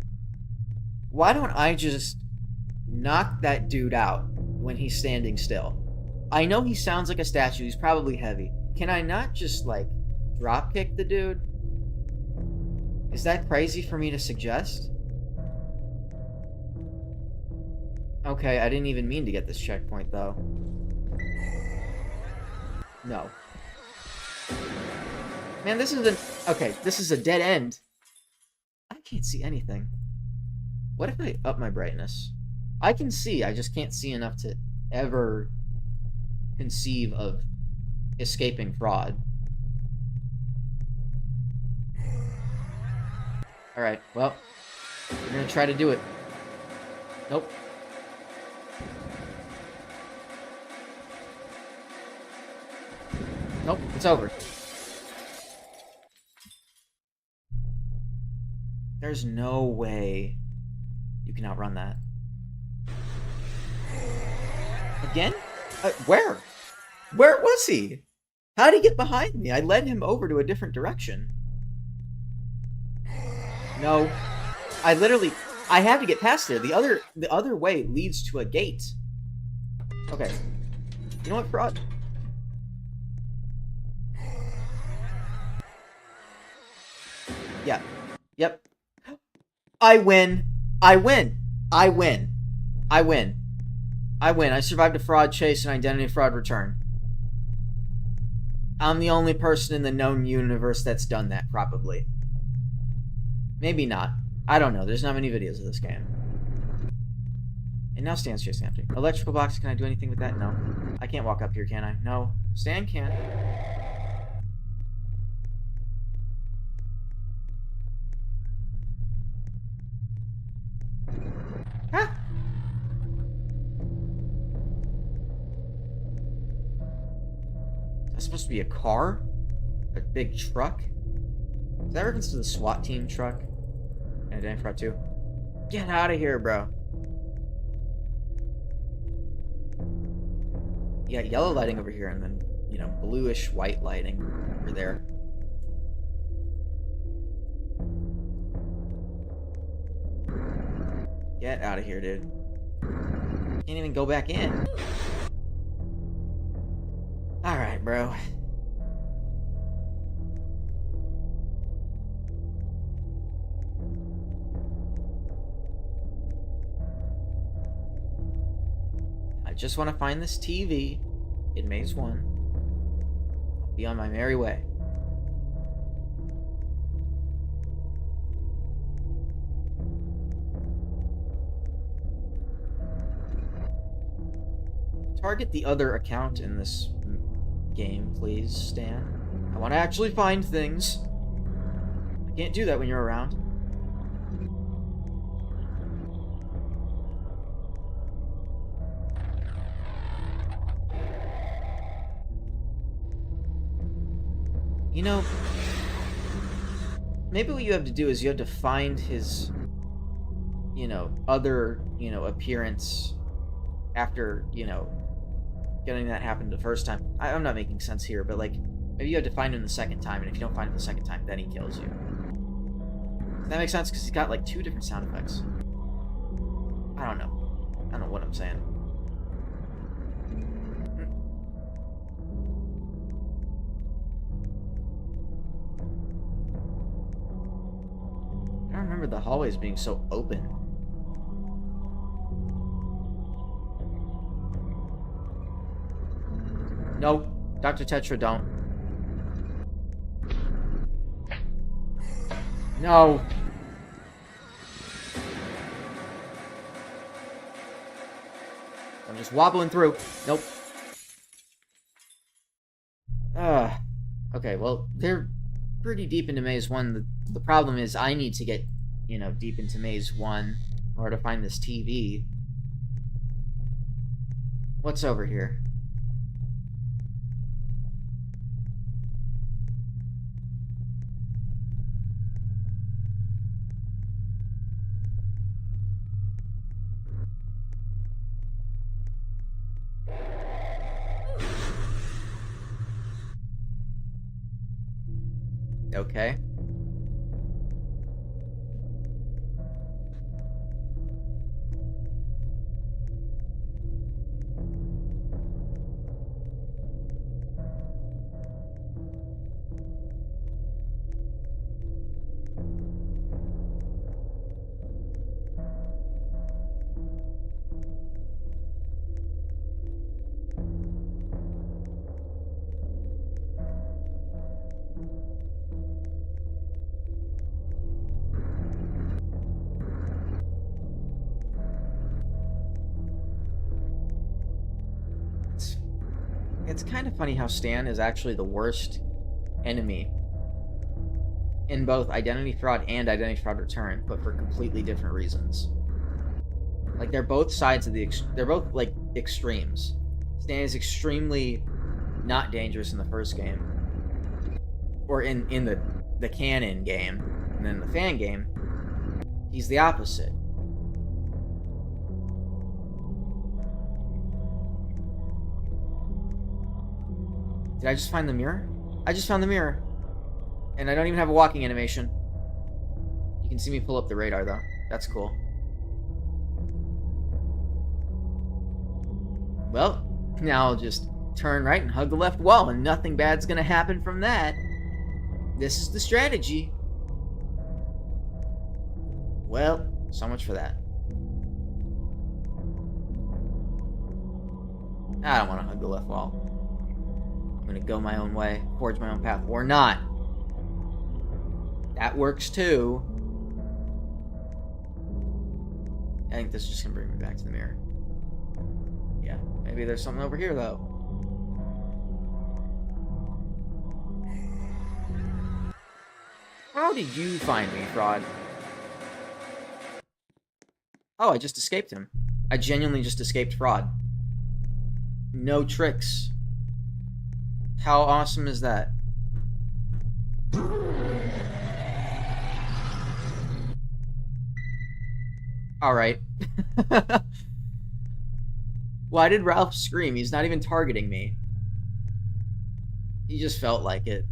why don't I just knock that dude out when he's standing still? I know he sounds like a statue, he's probably heavy. Can I not just, like, dropkick the dude? Is that crazy for me to suggest? Okay, I didn't even mean to get this checkpoint, though. No. Man, this is okay, this is a dead end. I can't see anything. What if I up my brightness? I can see, I just can't see enough to ever conceive of escaping fraud. Alright, well, we're gonna try to do it. Nope. Nope, it's over. There's no way you can outrun that. Again? Where? Where was he? How did he get behind me? I led him over to a different direction. No. I have to get past there. The other way leads to a gate. Okay. You know what, Fraud? Yeah. Yep. I win. I win. I win. I win. I win. I survived a fraud chase and identity fraud return. I'm the only person in the known universe that's done that, probably. Maybe not. I don't know. There's not many videos of this game. And now Stan's chasing after me. Electrical box, can I do anything with that? No. I can't walk up here, can I? No. Stan can. Huh? That's supposed to be a car? A big truck? Is that reference to the SWAT team truck? And Identity Fraud 2? Get out of here, bro. You got yellow lighting over here, and then, you know, bluish white lighting over there. Get out of here, dude. Can't even go back in. Alright, bro. I just want to find this TV in Maze 1. I'll be on my merry way. Target the other account in this game, please, Stan. I want to actually find things. I can't do that when you're around. You know, maybe what you have to do is you have to find his, other, appearance after, getting that happened the first time. I'm not making sense here, but, like, maybe you have to find him the second time, and if you don't find him the second time, then he kills you. Does that make sense? Because he's got, like, 2 different sound effects. I don't know. I don't know what I'm saying. I don't remember the hallways being so open. No, Dr. Tetra, don't. No. I'm just wobbling through. Nope. Okay, well, they're pretty deep into Maze 1. The problem is I need to get, deep into Maze 1 in order to find this TV. What's over here? Okay. It's kind of funny how Stan is actually the worst enemy in both Identity Fraud and Identity Fraud Return, but for completely different reasons. Like, they're both sides of they're both, like, extremes. Stan is extremely not dangerous in the first game. Or in the canon game. And then the fan game, he's the opposite. Did I just find the mirror? I just found the mirror. And I don't even have a walking animation. You can see me pull up the radar, though. That's cool. Well, now I'll just turn right and hug the left wall, and nothing bad's gonna happen from that. This is the strategy. Well, so much for that. I don't want to hug the left wall. I'm gonna go my own way, forge my own path, or not. That works too. I think this is just gonna bring me back to the mirror. Yeah, maybe there's something over here though. How did you find me, Fraud? Oh, I just escaped him. I genuinely just escaped Fraud. No tricks. How awesome is that? Alright. Why did Ralph scream? He's not even targeting me. He just felt like it.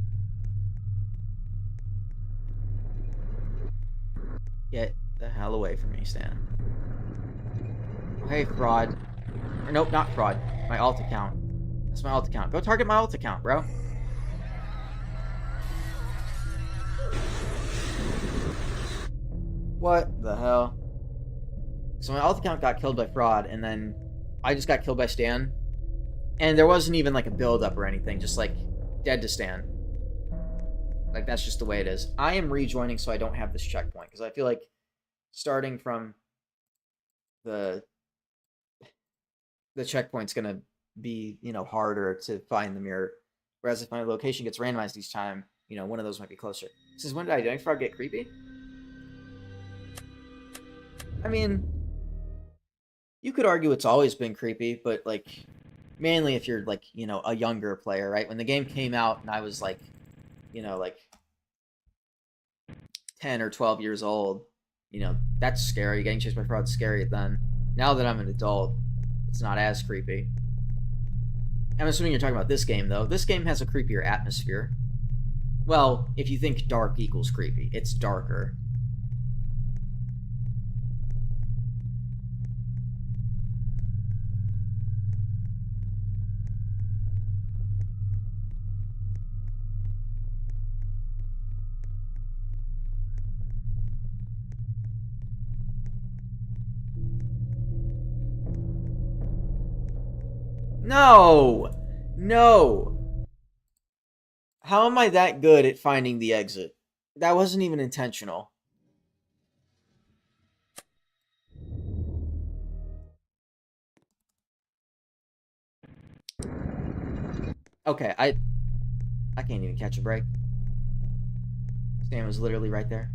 Get the hell away from me, Stan. Oh, hey, Fraud. Or nope, not Fraud. My alt account. That's my alt account. Go target my alt account, bro. What the hell? So my alt account got killed by Fraud, and then I just got killed by Stan. And there wasn't even like a build-up or anything, just like dead to Stan. Like, that's just the way it is. I am rejoining so I don't have this checkpoint, because I feel like starting from the checkpoint's gonna be, harder to find the mirror. Whereas if my location gets randomized each time, one of those might be closer. This is when did I frog get creepy? I mean, you could argue it's always been creepy, but like mainly if you're like, a younger player, right? When the game came out and I was like, like 10 or 12 years old, that's scary. Getting chased by frogs is scary then. Now that I'm an adult, it's not as creepy. I'm assuming you're talking about this game, though. This game has a creepier atmosphere. Well, if you think dark equals creepy, it's darker. No! No! How am I that good at finding the exit? That wasn't even intentional. Okay, I can't even catch a break. Sam was literally right there.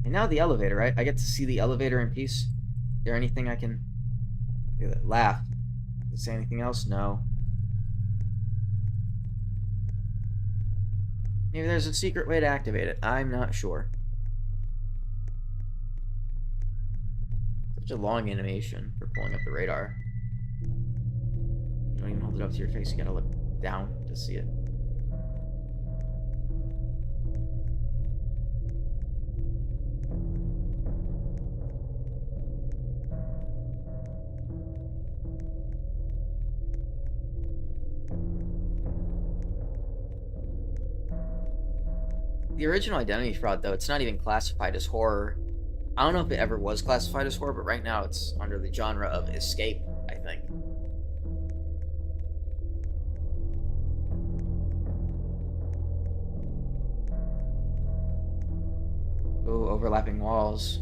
And now the elevator, right? I get to see the elevator in peace. Is there anything I can... Laugh. Does it say anything else? No. Maybe there's a secret way to activate it. I'm not sure. Such a long animation for pulling up the radar. You don't even hold it up to your face. You gotta look down to see it. The original Identity Fraud, though, it's not even classified as horror. I don't know if it ever was classified as horror, but right now it's under the genre of escape, I think. Ooh, overlapping walls.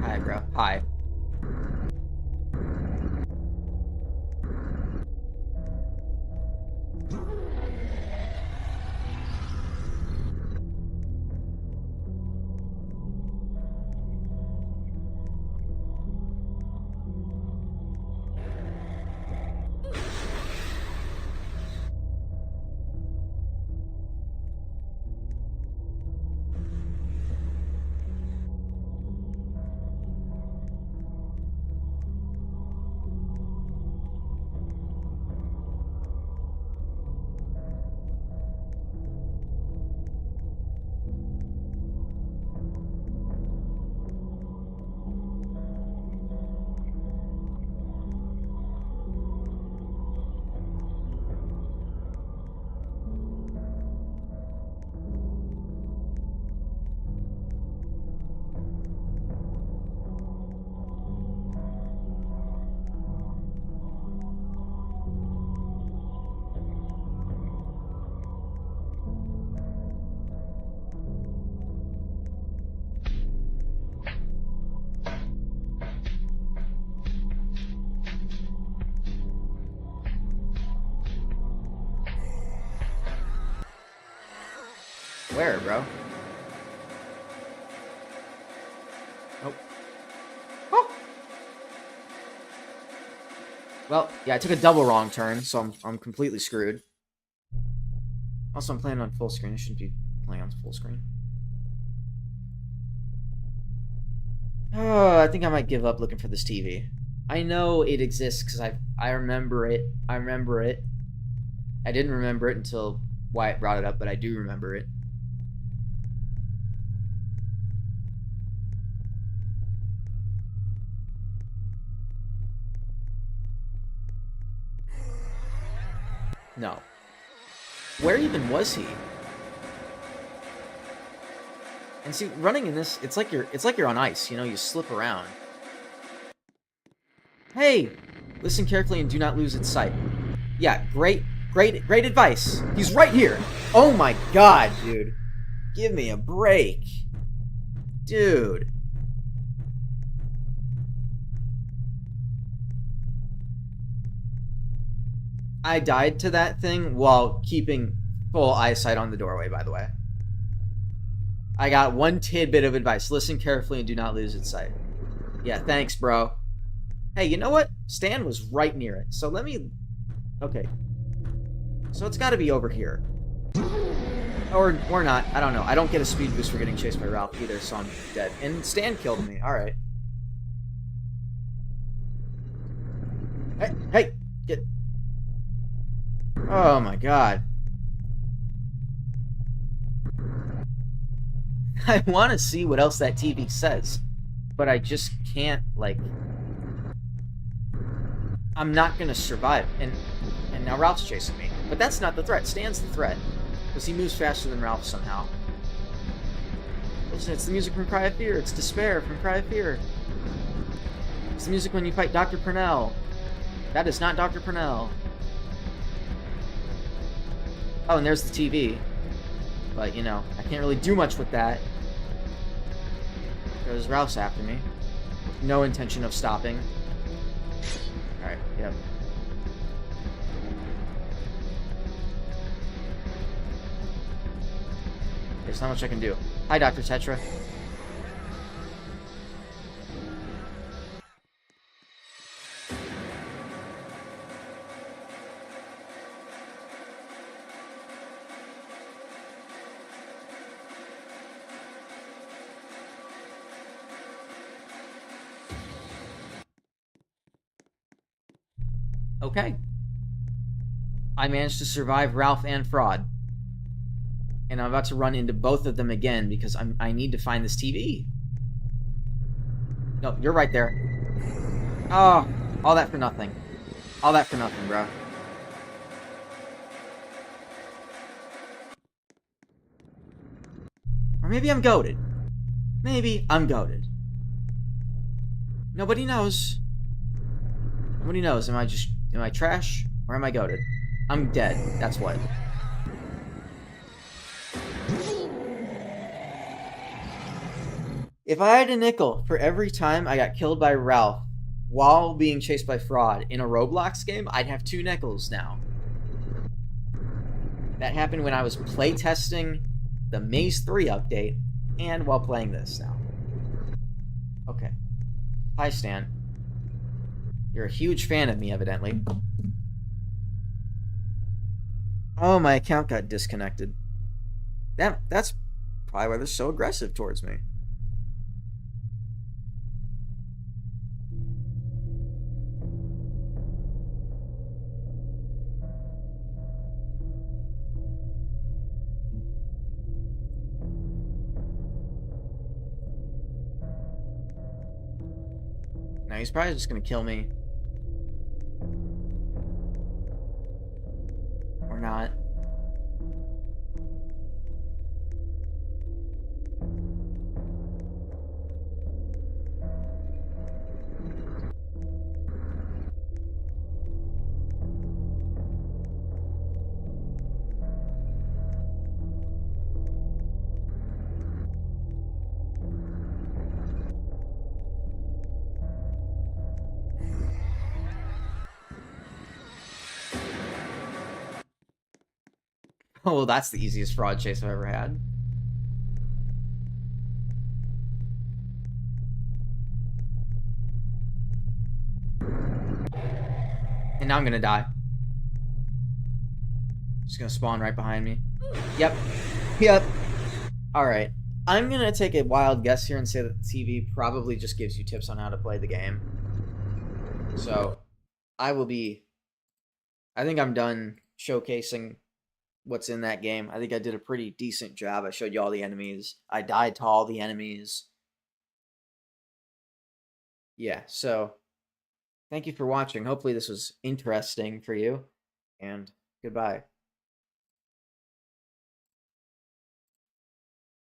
Hi, bro. Hi. Where, bro? Nope. Oh! Well, yeah, I took a double wrong turn, so I'm completely screwed. Also, I'm playing on full screen. I shouldn't be playing on full screen. Oh, I think I might give up looking for this TV. I know it exists because I remember it. I remember it. I didn't remember it until Wyatt brought it up, but I do remember it. No. Where even was he? And see, running in this, it's like you're on ice. You slip around. Hey, listen carefully and do not lose its sight. Yeah, great advice. He's right here. Oh my god, dude. Give me a break. Dude. I died to that thing while keeping full eyesight on the doorway, by the way. I got one tidbit of advice. Listen carefully and do not lose its sight. Yeah, thanks, bro. Hey, you know what? Stan was right near it. So let me... Okay. So it's got to be over here. Or not. I don't know. I don't get a speed boost for getting chased by Ralph either, so I'm dead. And Stan killed me. Alright. Hey! Get... Oh my god. I want to see what else that TV says. But I just can't, like... I'm not gonna survive. And now Ralph's chasing me. But that's not the threat. Stan's the threat. Because he moves faster than Ralph somehow. Listen, it's the music from Cry of Fear. It's Despair from Cry of Fear. It's the music when you fight Dr. Purnell. That is not Dr. Purnell. Oh, and there's the TV. But, you know, I can't really do much with that. Because Ralph's after me. No intention of stopping. Alright, yep. There's not much I can do. Hi, Dr. Tetra. Okay. I managed to survive Ralph and Fraud. And I'm about to run into both of them again because I need to find this TV. No, you're right there. Oh, all that for nothing. All that for nothing, bro. Or maybe I'm goated. Maybe I'm goated. Nobody knows. Nobody knows. Am I trash? Or am I goated? I'm dead. That's what. If I had a nickel for every time I got killed by Ralph while being chased by Fraud in a Roblox game, I'd have 2 nickels now. That happened when I was playtesting the Maze 3 update and while playing this now. Okay. Hi, Stan. You're a huge fan of me, evidently. Oh, my account got disconnected. That's probably why they're so aggressive towards me. Now he's probably just gonna kill me. Or not. Oh, well, that's the easiest Fraud chase I've ever had. And now I'm gonna die. Just gonna spawn right behind me. Yep. Yep. Alright. I'm gonna take a wild guess here and say that the TV probably just gives you tips on how to play the game. So, I think I'm done showcasing what's in that game. I think I did a pretty decent job. I showed you all the enemies. I died to all the enemies. Yeah, so thank you for watching. Hopefully this was interesting for you, and goodbye.